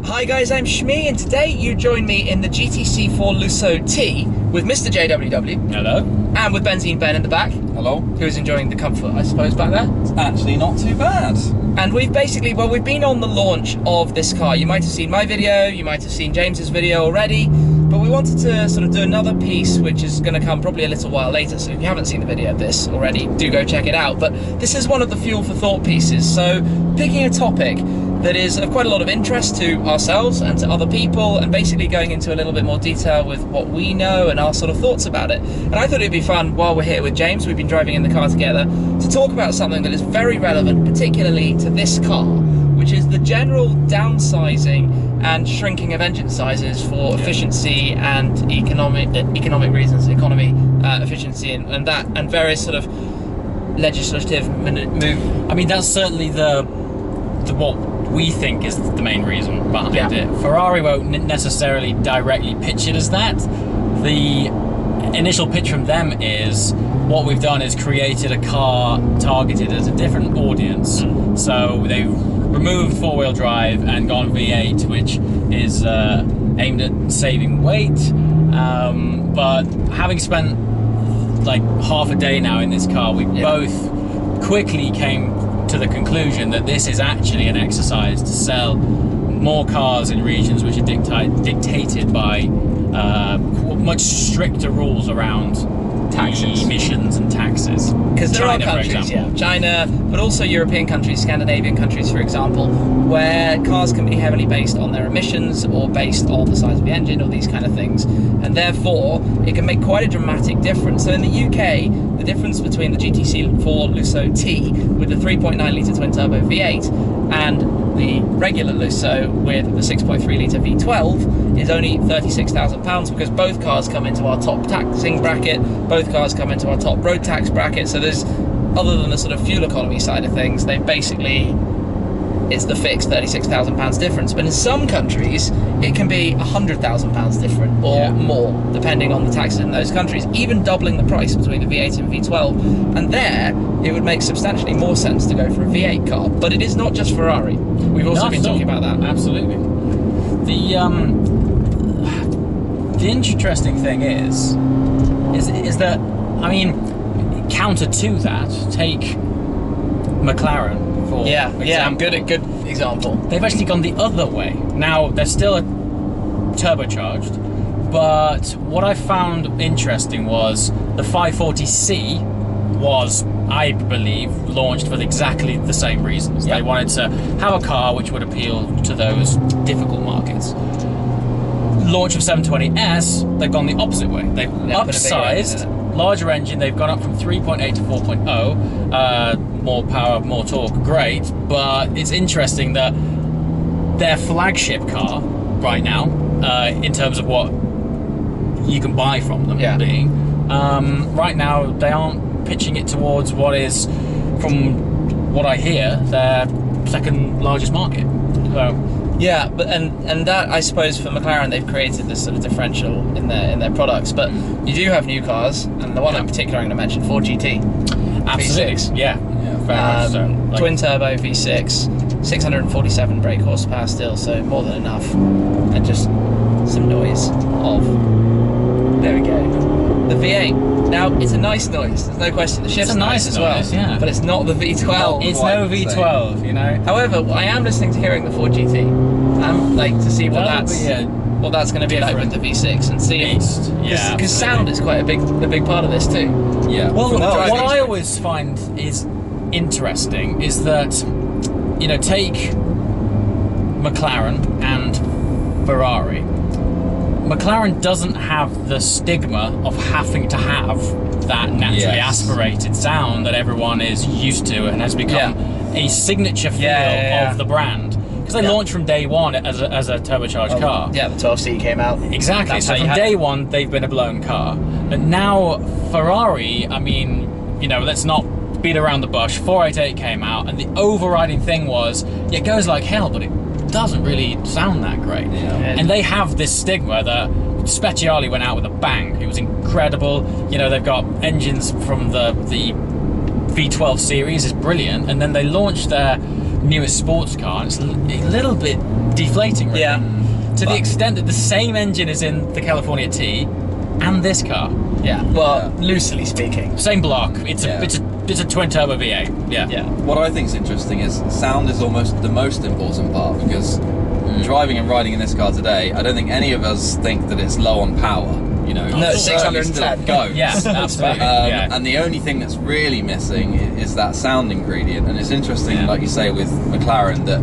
Hi guys, I'm Shmi, and today you join me in the GTC4Lusso T with MrJWW. Hello. And with BenzeneBen in the back. Hello. Who is enjoying the comfort, I suppose, back there. It's actually not too bad. And we've basically, well, we've been on the launch of this car. You might have seen my video, you might have seen James's video already, but we wanted to sort of do another piece which is going to come probably a little while later, so if you haven't seen the video of this already, do go check it out. But this is one of the fuel for thought pieces, so picking a topic that is of quite a lot of interest to ourselves and to other people, and basically going into a little bit more detail with what we know and our sort of thoughts about it. And I thought it'd be fun, while we're here with James, we've been driving in the car together, to talk about something that is very relevant, particularly to this car, which is the general downsizing and shrinking of engine sizes for efficiency and economic reasons, efficiency and that, and various sort of legislative move. I mean, that's certainly the what we think is the main reason behind it. Ferrari won't necessarily directly pitch it as that. The initial pitch from them is, what we've done is created a car targeted at a different audience. So they've removed four-wheel drive and gone V8, which is aimed at saving weight. But having spent like half a day now in this car, we both quickly came to the conclusion that this is actually an exercise to sell more cars in regions which are dictated by much stricter rules around taxes, emissions and taxes. Because there are countries, China, but also European countries, Scandinavian countries, for example, where cars can be heavily based on their emissions or based on the size of the engine or these kind of things, and therefore it can make quite a dramatic difference. So in the UK, the difference between the GTC4Lusso T with the 3.9 litre twin turbo V8 and the regular Lusso with the 6.3 litre V12 is only £36,000, because both cars come into our top taxing bracket, both cars come into our top road tax bracket. So there's, other than the sort of fuel economy side of things, they basically, it's the fixed £36,000 difference. But in some countries, it can be £100,000 different or more, depending on the taxes in those countries, even doubling the price between the V8 and V12. And there, it would make substantially more sense to go for a V8 car. But it is not just Ferrari. We've also been talking about that. Absolutely. The interesting thing is that, I mean, counter to that, take McLaren for example. Good example. They've actually gone the other way. Now, they're still turbocharged, but what I found interesting was the 540C was, I believe, launched for exactly the same reasons. They wanted to have a car which would appeal to those difficult markets. Launch of 720S, they've gone the opposite way. They've upsized, larger engine, they've gone up from 3.8 to 4.0, more power, more torque, great, but it's interesting that their flagship car right now, in terms of what you can buy from them being, right now they aren't pitching it towards what is, from what I hear, their second largest market. So, yeah, but and that, I suppose, for McLaren, they've created this sort of differential in their products. But you do have new cars, and the one in particular I'm going to mention, Ford GT, absolutely, V6, twin turbo V6, 647 brake horsepower still, so more than enough, and just some noise of. There we go. The V8. Now, it's a nice noise. There's no question. The shift's nice as well. Yeah. But it's not the V12. No, it's no V12, you know. However, I am listening to hearing the Ford GT. Like to see what that's going to be like with the V6 and see. Because sound is quite a big part of this too. Yeah. Well, what I always find is interesting is that, you know, take McLaren and Ferrari. McLaren doesn't have the stigma of having to have that naturally aspirated sound that everyone is used to and has become a signature feel of the brand. Because they launched from day one as a turbocharged car. Yeah, the 12C came out. Exactly. So from day one, they've been a blown car. But now Ferrari, I mean, you know, let's not beat around the bush. 488 came out, and the overriding thing was, it goes like hell, but it doesn't really sound that great. And they have this stigma that Speciale went out with a bang. It was incredible. You know, they've got engines from the V12 series is brilliant, and then they launched their newest sports car, and it's a little bit deflating, really. Yeah. To the extent that the same engine is in the California T and this car. Yeah. Well, loosely speaking. Same block. It's a twin turbo V8. Yeah. Yeah. What I think is interesting is sound is almost the most important part, because driving and riding in this car today, I don't think any of us think that it's low on power. You know, No, it certainly 610. still goes. Yeah, absolutely. Yeah. And the only thing that's really missing is that sound ingredient. And it's interesting, like you say, with McLaren, that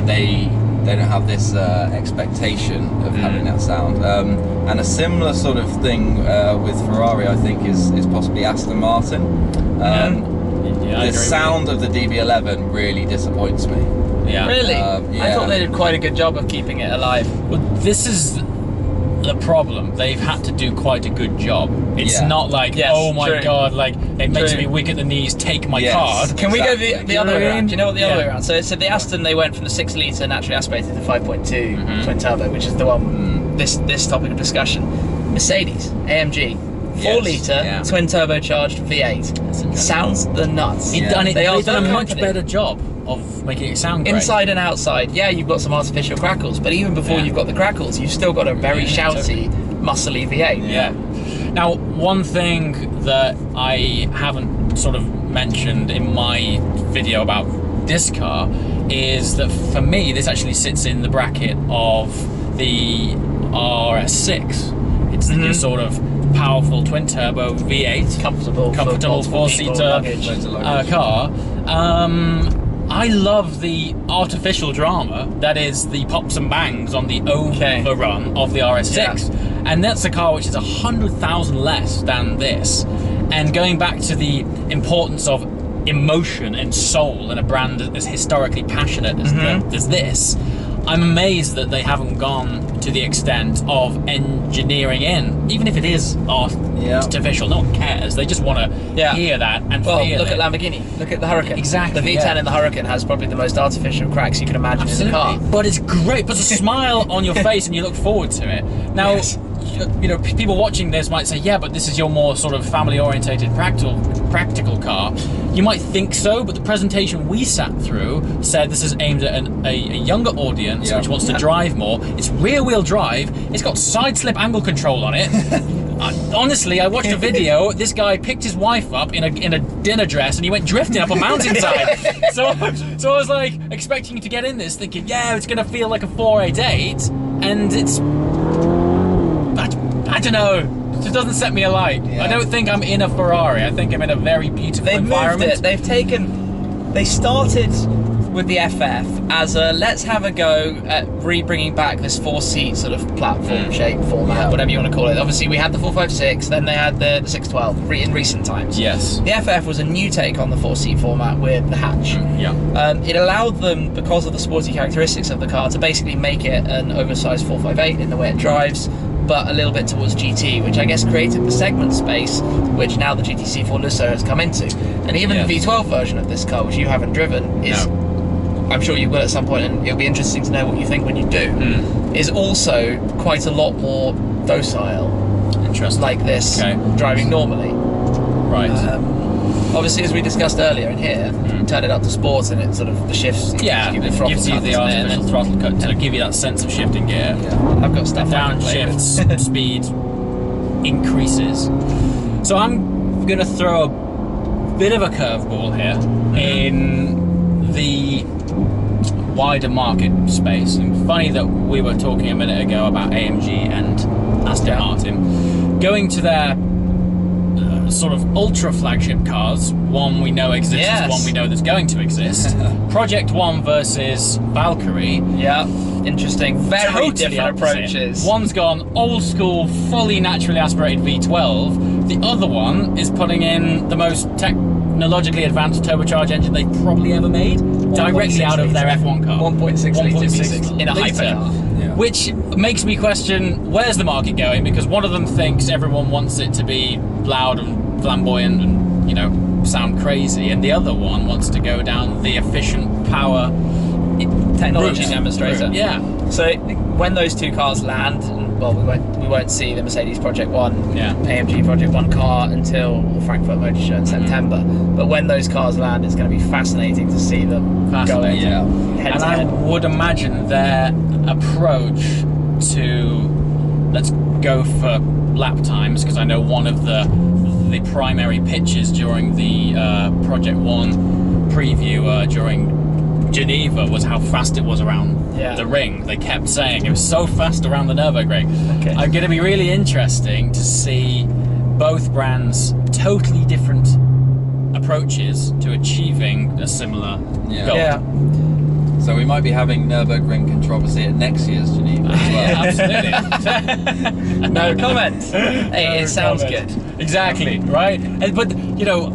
they don't have this expectation of having that sound. And a similar sort of thing with Ferrari, I think, is possibly Aston Martin. The sound of the DB11 really disappoints me. Yeah. Really? Yeah. I thought they did quite a good job of keeping it alive. Well, this is the problem. They've had to do quite a good job. It's not like, oh my god, like it makes me weak at the knees, take my card. Can we go the other way around? Do you know what the other way around? So the Aston, they went from the 6 litre naturally aspirated to 5.2 twin turbo, which is the one this topic of discussion. Mercedes-AMG 4 litre twin turbocharged V8 sounds the nuts. They've done a much better job of making it sound great. Inside and outside, you've got some artificial crackles, but even before you've got the crackles, you've still got a very shouty, muscly V8. Yeah. Now, one thing that I haven't sort of mentioned in my video about this car is that for me, this actually sits in the bracket of the RS6. It's the sort of powerful twin turbo V8, comfortable 4-seater car. I love the artificial drama that is the pops and bangs on the overrun of the RS6, and that's a car which is 100,000 less than this. And going back to the importance of emotion and soul in a brand as historically passionate as this, I'm amazed that they haven't gone to the extent of engineering in, even if it is artificial. No one cares. They just want to hear that and feel it. Look at Lamborghini. Look at the Huracan. Exactly. The V10 in the Huracan has probably the most artificial cracks you can imagine in the car. But it's great. Puts a smile on your face and you look forward to it. Now, you know, people watching this might say, yeah, but this is your more sort of family-orientated practical car. You might think so, but the presentation we sat through said this is aimed at a younger audience which wants to drive more. It's rear-wheel drive. It's got side-slip angle control on it. Honestly, I watched a video. This guy picked his wife up in a dinner dress and he went drifting up a mountainside. so I was like expecting to get in this thinking, yeah, it's going to feel like a 488, and it's... I don't know. It just doesn't set me alight. I don't think I'm in a Ferrari. I think I'm in a very beautiful environment. They started with the FF as a let's have a go at bringing back this 4-seat sort of platform shape format, whatever you want to call it. Obviously, we had the 456, then they had the 612 in recent times. Yes. The FF was a new take on the 4-seat format with the hatch. It allowed them, because of the sporty characteristics of the car, to basically make it an oversized 458 in the way it drives, but a little bit towards GT, which I guess created the segment space which now the GTC4Lusso has come into. And even the V12 version of this car, which you haven't driven, is, I'm sure you will at some point, and it'll be interesting to know what you think when you do, is also quite a lot more docile. Interesting. Like this, driving normally. Right. Obviously, as we discussed earlier in here, turn it up to sports and it sort of, the shifts, it gives you the artificial throttle cut to give you that sense of shifting gear. I've got stuff. Downshifts, speed increases. So I'm going to throw a bit of a curveball here in the wider market space. And funny that we were talking a minute ago about AMG and Aston Martin going to their sort of ultra flagship cars. One we know exists, one we know that's going to exist. Project One versus Valkyrie. Interesting. Very totally different approaches. One's gone old school, fully naturally aspirated V12. The other one is putting in the most technologically advanced turbocharged engine they've probably ever made, directly out of their F1 car. 1.6 litre V6 in a hypercar. Which makes me question, where's the market going? Because one of them thinks everyone wants it to be loud and flamboyant and, you know, sound crazy, and the other one wants to go down the efficient power technology demonstrator. Yeah. So when those two cars land, and well, we won't see the Mercedes Project One, AMG Project One car until Frankfurt Motor Show in September. But when those cars land, it's going to be fascinating to see them going head to head. I would imagine their approach to let's go for lap times, because I know one of the primary pitches during the Project One preview during Geneva was how fast it was around the ring. They kept saying it was so fast around the Nürburgring. Okay. I'm going to be really interesting to see both brands' totally different approaches to achieving a similar goal. Yeah. So we might be having Nürburgring controversy at next year's Geneva as well. Absolutely. No comment. Hey, it sounds good. Exactly, right? But, you know,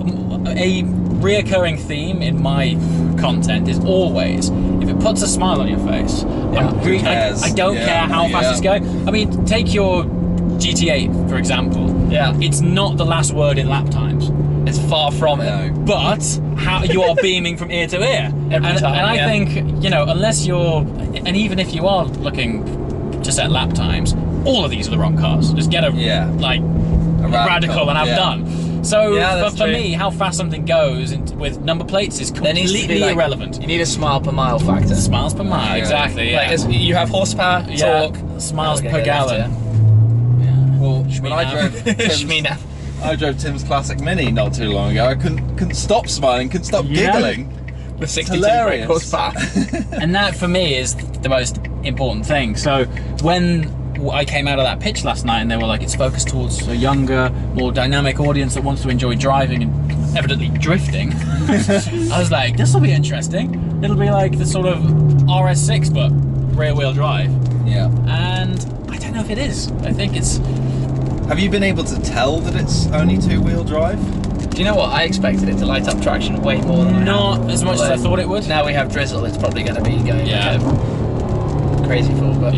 a reoccurring theme in my content is always, if it puts a smile on your face, I don't care how fast it's going. I mean, take your GT8, for example. Yeah. It's not the last word in lap times. It's far from it. But how you are beaming from ear to ear. Every time, and I think, you know, unless you're, and even if you are looking to set lap times, all of these are the wrong cars. Just get a radical and have done. So for me, how fast something goes with number plates is completely irrelevant. You need a smile per mile factor. Smiles per mile, exactly. Yeah. Like, you have horsepower, torque, smiles per gallon. Well, when I drove Tim's classic Mini not too long ago, I couldn't stop smiling, couldn't stop giggling. With 62 brake horsepower. And that for me is the most important thing. So when I came out of that pitch last night and they were like, it's focused towards a younger, more dynamic audience that wants to enjoy driving and evidently drifting, I was like, this will be interesting. It'll be like the sort of RS6 but rear wheel drive. Yeah. And I don't know if it is. I think it's... Have you been able to tell that it's only two-wheel drive? Do you know what? I expected it to light up traction way more than Not as much as I thought it would. Now we have drizzle, it's probably going to be going crazy full. But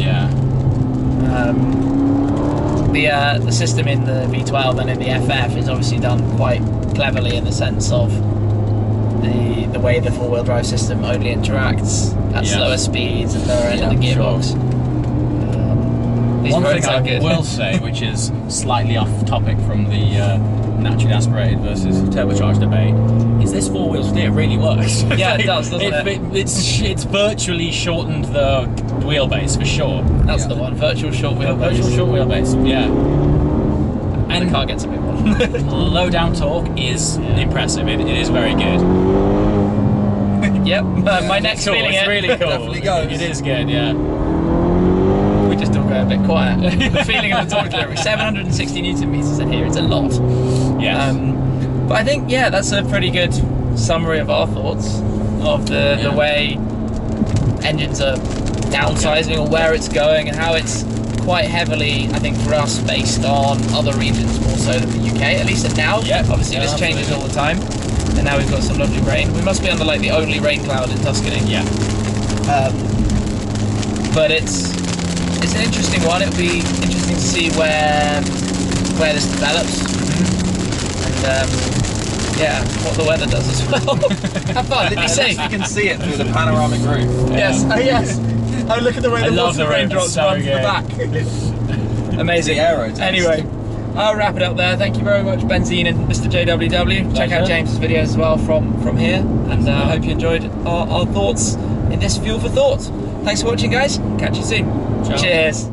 the system in the V12 and in the FF is obviously done quite cleverly in the sense of the way the four-wheel drive system only interacts at slower speeds and lower end of the gearbox. One thing I will say, which is slightly off topic from the naturally aspirated versus turbocharged debate, is this four-wheel steer really works. Yeah, it does, doesn't it? It's virtually shortened the wheelbase for sure. That's the one, virtual short wheelbase. Virtual short wheelbase, yeah. And the car gets a big one. Low down torque is impressive. It is very good. Yep, my neck's feeling it's it. really cool. Definitely goes. It is good, yeah. We just all go a bit quiet. The feeling of the torque delivery, 760 Newton meters in here, it's a lot. Yes. But I think, that's a pretty good summary of our thoughts of the way engines are downsizing or where it's going and how it's quite heavily, I think for us, based on other regions more so than the UK, at least now. Obviously this changes all the time. And now we've got some lovely rain. We must be under like the only rain cloud in Tuscany. Yeah. But it's an interesting one. It'll be interesting to see where this develops, and what the weather does as well. Have fun. Be safe. You can see it through the panoramic roof. Yes. Yes. Oh, look at the way the water raindrops run to the back. Amazing. The aero. Anyway, I'll wrap it up there. Thank you very much, Benzene and MrJWW. Check out James's videos as well from here, and I hope you enjoyed our thoughts in this Fuel for Thought. Thanks for watching, guys. Catch you soon. Ciao. Cheers.